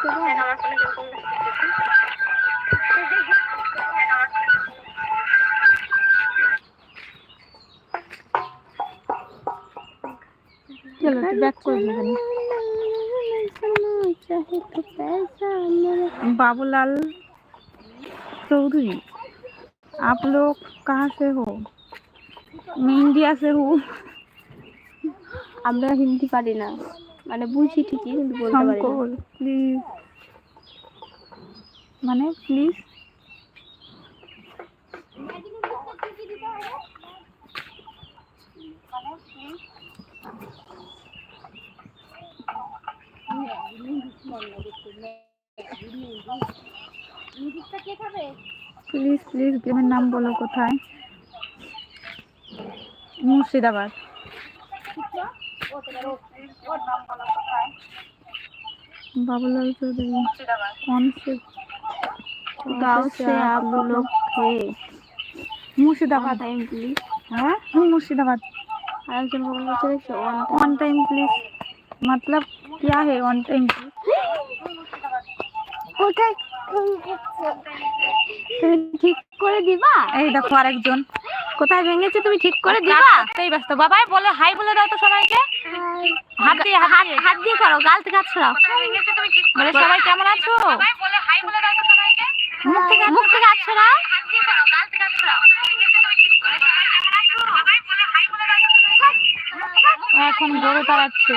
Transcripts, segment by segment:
चलो तो बैक कर दे बाबूलाल चौधरी, आप लोग कहाँ से हो? मैं इंडिया से हूँ। আমরা হিন্দি পারি না, মানে বুঝি ঠিকই কিন্তু বলতে পারি না। শঙ্কর প্লিজ, মানে প্লিজ প্লিজ প্লিজ গ্রামের নাম বলো কোথায়? মুর্শিদাবাদ। बाबूलाल चौधरी कौन से गाँव से आप लोग थे? मुर्शिदाबाद। Time please. हाँ मुर्शिदाबाद। আরেকজন কখন বলছে দেখছো ऑन टाइम प्लीज मतलब क्या है ऑन टाइम? কোথায় তুমি ঠিক করে দিবা? এই দেখো আরেকজন কোথায় ভেঙেছে তুমি ঠিক করে দিবা? এই ব্যস্ত বাবাই বলে হাই বলে দাও তো সবাইকে। হাত দিয়ে হাত দিয়ে করো, গাল থেকে হাত সরাও। বলে সবাই কেমন আছো? বলে হাই বলে দাও তো সবাইকে। মুখ থেকে হাত সরাও। হাত দিয়ে করো, গাল থেকে হাত সরাও। এখন গরু তাড়াচ্ছে।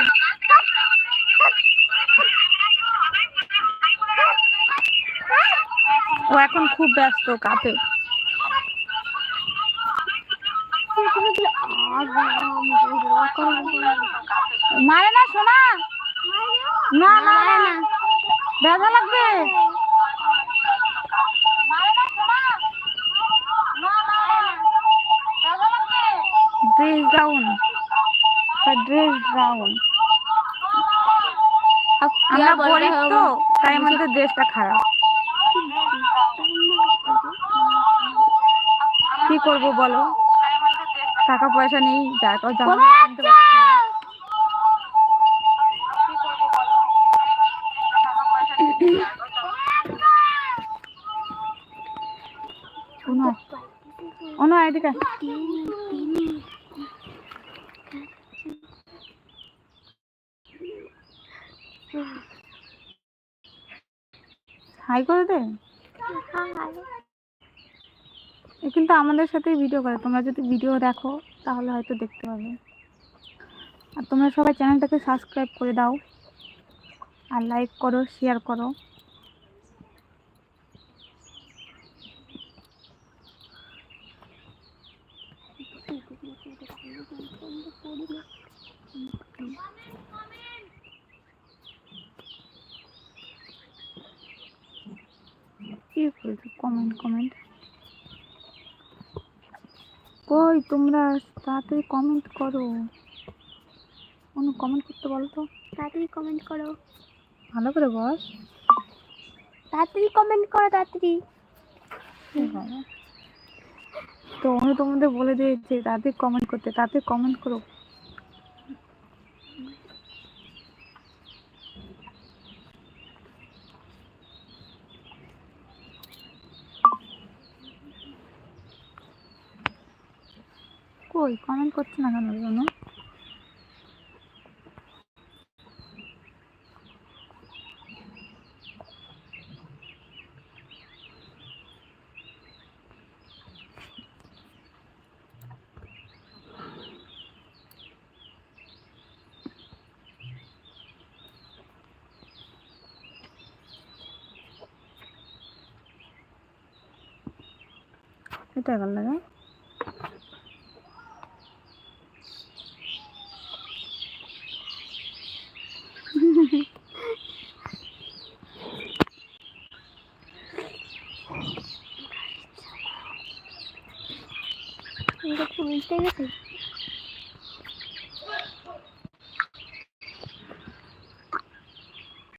ও এখন খুব ব্যস্ত কাজে। মারে না সোনা, না না না ব্যথা লাগবে। Dress down, dress down. আমরা গরিব তো তাই আমাদের ড্রেসটা খারাপ। কি করবো বলো, টাকা পয়সা নেই, যার কাছে জামা কিনতে পারছি না। অনু এদিকে হাই করে দে। কিন্তু আমাদের সাথে ভিডিও করে, তোমরা যদি ভিডিও দেখো তাহলে হয়তো দেখতে পাবে। আর তোমরা সবাই চ্যানেলটাকে সাবস্ক্রাইব করে দাও আর লাইক করো, শেয়ার করো। কি বলছো? কমেন্ট কমেন্ট কই তোমরা? তাড়াতাড়ি কমেন্ট করো। অনু কমেন্ট করতে বলো তো। তাড়াতাড়ি কমেন্ট করো, ভালো করে বস। তাড়াতাড়ি কমেন্ট করো, তাড়াতাড়ি। তো অনু তোমাদের বলে দিয়েছে তাড়াতাড়ি কমেন্ট করতে, তাড়াতাড়ি কমেন্ট করো। কই কমেন্ট করছে না কেন জন্য? এটা ভালো লাগে।